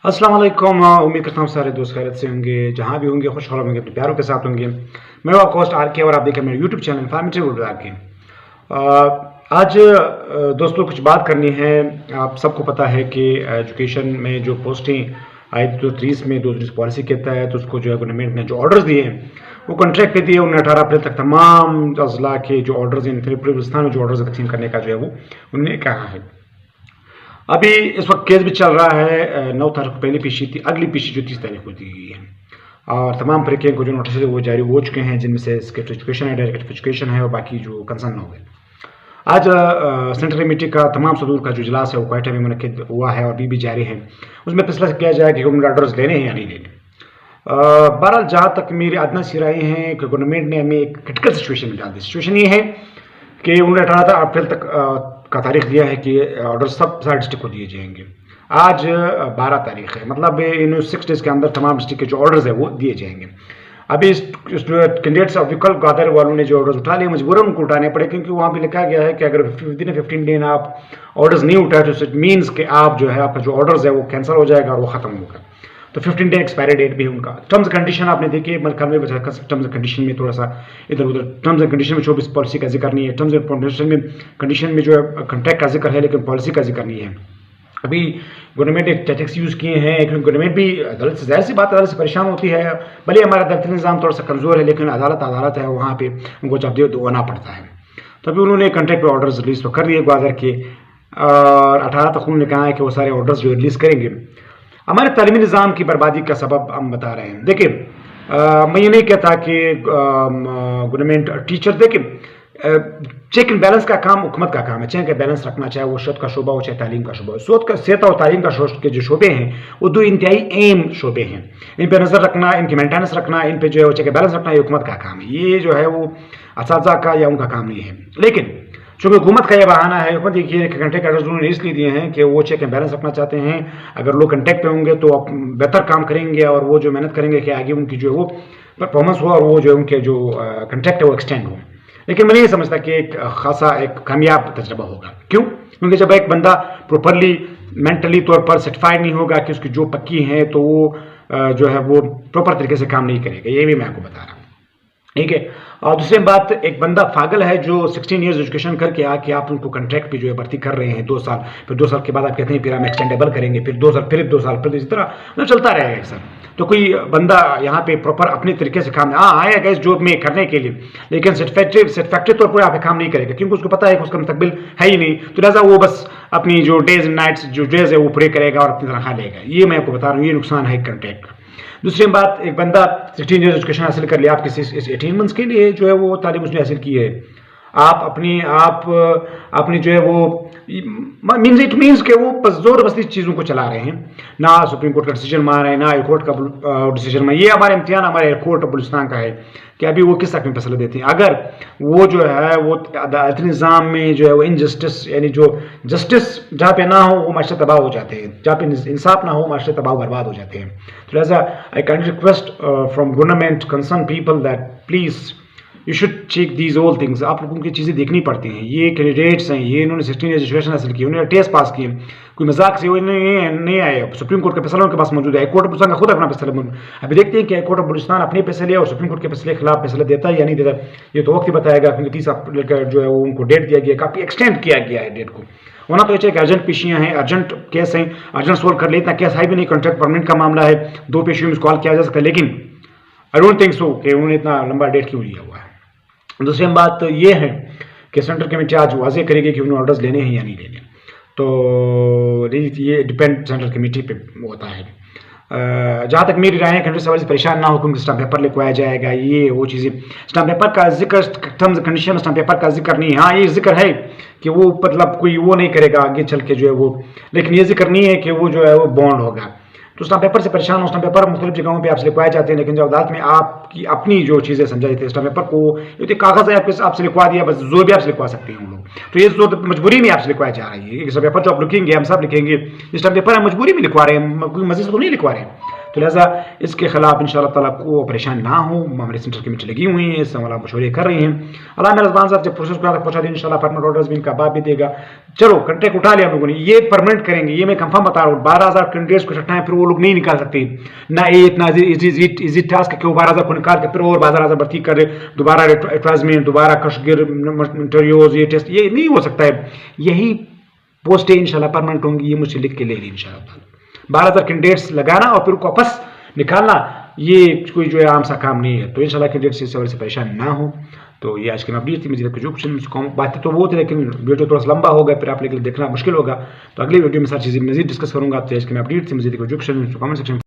अस्सलाम वालेकुम। उम्मीद करता हूँ सारे दोस्त खैरियत से होंगे, जहाँ भी होंगे खुश होंगे, अपने प्यारों के साथ होंगे। मैं हूँ आपका होस्ट आर के और आप देखें मेरे YouTube channel informative with R K. आज दोस्तों कुछ बात करनी है। आप सबको पता है कि एजुकेशन में जो पोस्टें आई 2030 में 2030 पॉलिसी के तहत उसको जो है गवर्नमेंट ने जो ऑर्डर्स दिए हैं वो कॉन्ट्रैक्ट पे दिए। उन्होंने 18 अप्रैल तक तमाम अजला के जो ऑर्डर्स हैं पूरे पाकिस्तान में जो ऑर्डर्स तकसीम करने का जो है वो उन्होंने कहा है। अभी इस वक्त केस भी चल रहा है। 9 तारीख को पहली पेशी थी, अगली पेशी जो 30 तारीख को दी गई है और तमाम तरीके को जो नोटिस है वो जारी हो चुके हैं, जिनमें से स्केट एजुकेशन है, डायरेक्ट एजुकेशन है और बाकी जो कंसर्न हो गए। आज सेंट्रल कमेटी का तमाम सदूर का जो इजलास है वो क्वाइटा में मुनक्किद हुआ है और अभी भी जारी है। उसमें फैसला किया जाए कि गवर्नमेंट ऑर्डर्स लेने हैं या नहीं लेने। बहरहाल जहाँ तक मेरी अदना सी राय हैं कि गवर्नमेंट ने हमें एक क्रिटिकल सिचुएशन में डाल दी। सिचुएशन ये है कि उन्होंने 18 अप्रैल तक का तारीख दिया है कि ऑर्डर सब सारे डिस्ट्रिक्ट को दिए जाएंगे। आज 12 तारीख है, मतलब इन 6 डेज के अंदर तमाम डिस्ट्रिक्ट के जो ऑर्डर्स है वो दिए जाएंगे। अभी कैंडिडेट्स ऑफ विकल्प गादर वालों ने जो ऑर्डर्स उठा लिए मजबूरन उनको उठाने पड़े, क्योंकि वहाँ पे लिखा गया है कि अगर विदिन 15 दिन आप ऑर्डर्स नहीं उठाए तो इट मीन्स कि आप जो है आपका जो ऑर्डर्स है वो कैंसिल हो जाएगा और वो ख़त्म होगा। तो 15 डे एक्सपायरी डेट भी है उनका। टर्म्स कंडीशन आपने देखिए, टर्म्स एंड कंडीशन में थोड़ा सा इधर उधर। टर्म्स एंड कंडीशन में 24 पॉलिसी का जिक्र नहीं है। टर्म्स एंड कंडीशन में जो है कॉन्ट्रैक्ट का जिक्र है लेकिन पॉलिसी का जिक्र नहीं है। अभी गवर्नमेंट ने टैक्स यूज़ किए हैं, क्योंकि गवर्नमेंट भी अदालत से जाहिर सी बात अदालत से परेशान होती है। भले हमारा अदालती निज़ाम थोड़ा सा कमज़ोर है लेकिन अदालत है, वहाँ पे उनको जवाबदेह होना पड़ता है। तो अभी उन्होंने कॉन्ट्रैक्ट पे ऑर्डर्स रिलीज़ तो कर दिए ग्वादर के और 18 तक उन्होंने कहा है कि वो सारे ऑर्डर्स जो रिलीज़ करेंगे। हमारे तालीमी निज़ाम की बर्बादी का सबब हम बता रहे हैं। देखिए, मैं ये नहीं कहता कि गवर्नमेंट टीचर, देखिए चेक एंड बैलेंस का काम हुकूमत का काम है, चेक एंड बैलेंस रखना, चाहे वो शोध का शोबा हो चाहे तालीम का शोबा हो। सेहत और तालीम का के जो शोबे हैं वो दो इंतहाई अहम शोबे हैं। इन पर नज़र रखना, इनकी मेंटेनेंस रखना, इन पर जो है वो चेक एंड बैलेंस रखना, ये हुकूमत का काम है। ये जो है वो असातिज़ा का या उनका काम नहीं है। लेकिन चूँकि हुकूमत का यह बहाना है, हुकूमत देखिए कॉन्ट्रैक्ट ऑर्डर्स उन्होंने इसलिए दिए हैं कि वो चेक एंड बैलेंस रखना चाहते हैं। अगर लोग कॉन्ट्रैक्ट पे होंगे तो बेहतर काम करेंगे और वो जो मेहनत करेंगे कि आगे उनकी जो है वो परफॉर्मेंस हो और वो जो उनके जो कॉन्ट्रैक्ट है वो एक्सटेंड हो। लेकिन मैं नहीं समझता कि एक खासा एक कामयाब तजर्बा होगा। क्यों? क्योंकि जब एक बंदा प्रॉपरली मेंटली तौर पर सर्टिफाइड नहीं होगा कि उसकी जो पक्की है तो वो जो है वो प्रॉपर तरीके से काम नहीं करेगा। ये भी मैं आपको बता रहा हूँ, ठीक है। और दूसरी बात, एक बंदा पागल है जो 16 ईयर्स एजुकेशन करके आके आप उनको कॉन्ट्रैक्ट पे जो है भर्ती कर रहे हैं 2 साल, फिर 2 साल के बाद आप कहते हैं फिर हम एक्सटेंडेबल करेंगे, फिर 2 साल, फिर 2 साल, फिर इस तरह मतलब चलता रहेगा सर। तो कोई बंदा यहाँ पे प्रॉपर अपने तरीके से काम आएगा इस जॉब में करने के लिए, लेकिन सेटिस्फैक्ट्री तौर पर आप काम नहीं करेगा, क्योंकि उसको पता है कि उसका मुस्तकबिल है ही नहीं। तो लिहाजा वो बस अपनी जो डेज एंड नाइट्स जो डेज है वो पूरे करेगा और अपनी तनख्वाह लेगा। ये मैं आपको बता रहा हूँ, ये नुकसान है कॉन्ट्रैक्ट का। दूसरी बात, एक बंदा 16 ईयर्स एजुकेशन हासिल कर लिया, आप किसी 18 मंथ्स के लिए जो है वो तालीम उसने हासिल की है। आप अपनी जो है वो मीन्स इट मीन्स के वो बस जोर बस्ती चीज़ों को चला रहे हैं। ना सुप्रीम कोर्ट का डिसीजन मान रहे हैं, ना हाई कोर्ट का डिसीजन मान। ये हमारे इम्तिहान हमारे एयर कोर्ट ऑफ बलूचिस्तान का है कि अभी वो किस तक में फैसला देते हैं। अगर वो जो है वो अदालती निज़ाम में जो है वो इनजस्टिस, यानी जो जस्टिस जहाँ पे ना हो वो माशरे तबाह हो जाते हैं, जहाँ पे इंसाफ ना हो माशरे तबाह बर्बाद हो जाते हैं। तो लिहाजा I can request from government concern people that please you should check these all things. आप लोगों की चीज़ें देखनी पड़ती हैं। ये कैंडिडेट्स हैं, ये इन्होंने 16 ईयर्स एजुकेशन हासिल की, उन्होंने टेस्ट पास किए, कोई मजाक से वो नहीं आए। सुप्रीम कोर्ट का फैसला उनके पास मौजूद है, कोर्ट ऑफ बलूचिस्तान का खुद अपना फैसला मौजूद। अभी देखते हैं कि कोर्ट ऑफ बलूचिस्तान अपने फैसले लिया और सुप्रीम कोर्ट के फैसले के खिलाफ फैसला देता है या नहीं देता, ये तो वक्त ही बताएगा। क्योंकि 30 अप्रैल जो है वो उनको डेट दिया गया, काफ़ी एक्सटेंड किया गया है डेट को। वरना तो एक अर्जेंट पेशियाँ हैं, अर्जेंट केस हैं, अर्जेंट सोल्व कर ले, इतना केस है भी नहीं। कॉन्ट्रैक्ट परमानेंट का मामला है, 2 पेशियों में कॉल किया जा सकता है, लेकिन आई डोंट थिंक सो कि उन्होंने इतना लंबा डेट क्यों लिया हुआ है। दूसरी बात ये है कि सेंट्रल कमेटी आज वाजे करेगी कि उन्हें ऑर्डर्स लेने हैं या नहीं लेने। तो ये डिपेंड सेंट्रल कमेटी पे होता है। जहाँ तक मेरी राय है, कंट्री सवाल से परेशान ना हो, क्योंकि स्टाम्प पेपर लिखवाया जाएगा, ये वो चीज़ें। स्टाम्प पेपर का जिक्र टर्म्स कंडीशन में स्टाम्प पेपर का जिक्र नहीं है। हाँ, ये जिक्र है कि वो मतलब कोई वो नहीं करेगा आगे चल के जो है वो, लेकिन ये जिक्र नहीं है कि वो जो है वो बॉन्ड होगा। तो स्टाम्प पेपर से परेशान हो। स्टाम्प पेपर मुख्तलिफ जगहों पे आपसे लिखवाए जाते हैं, लेकिन जब अदालत में आपकी अपनी जो चीज़ें समझाई जाती है, स्टाम्प पेपर को ये कागज़ है आपसे लिखवा दिया, बस जोर भी आपसे लिखवा सकते हैं हम लोग। तो ये जोर मजबूरी में आपसे लिखवाया जा रही है। स्टाम्प पेपर जो आप लिखेंगे, हम सब लिखेंगे, स्टाम्प पेपर हम मजबूरी में लिखवा रहे हैं, कोई मजे से तो नहीं लिखवा रहे हैं। तो लिहाजा इसके खिलाफ इंशाअल्लाह ताला को परेशान ना हो, हमारे सेंटर कमेटी लगी हुई है, इससे हमारा मशवरे कर रही हैं। अल्लाह मेज़बान साहब जब प्रोसेस को पहुँचा दें इंशाअल्लाह परमानेंट ऑर्डर्स भी इनका बाप भी देगा। चलो कंट्रैक्ट उठा लिया हम लोगों ने, ये परमानेंट करेंगे, ये मैं कंफर्म बता रहा हूँ। 12,000 कैंडिडेट्स को छटाएं फिर वो लोग नहीं निकाल सकते ना, ये इतना इजी टास्क है कि वो 12,000 को निकाल के फिर और 12,000 भर्ती कर दोबारा एडवर्टाइजमेंट, दोबारा कशगिर इंटरव्यूज, ये टेस्ट, ये नहीं हो सकता है। यही पोस्टें इंशाल्लाह परमानेंट होंगी, ये मुझे लिख के ले ली इंशाल्लाह। 12,000 कैंडिडेट्स लगाना और फिर उनको वापस निकालना, ये कोई जो है आम सा काम नहीं है। तो इंशाल्लाह कैंडिडेट्स इस वजह से परेशान ना हो। तो ये आज की अपडेट थी, मुझे जो कुछ बातें तो वो थी, लेकिन वीडियो थोड़ा सा लंबा होगा, फिर आप लोगों के लिए देखना मुश्किल होगा। तो अगली वीडियो में सारी चीज़ें मजीद डिस्कस करूंगा। तो आज की अपडेट थी, मुझे कमेंट सेक्शन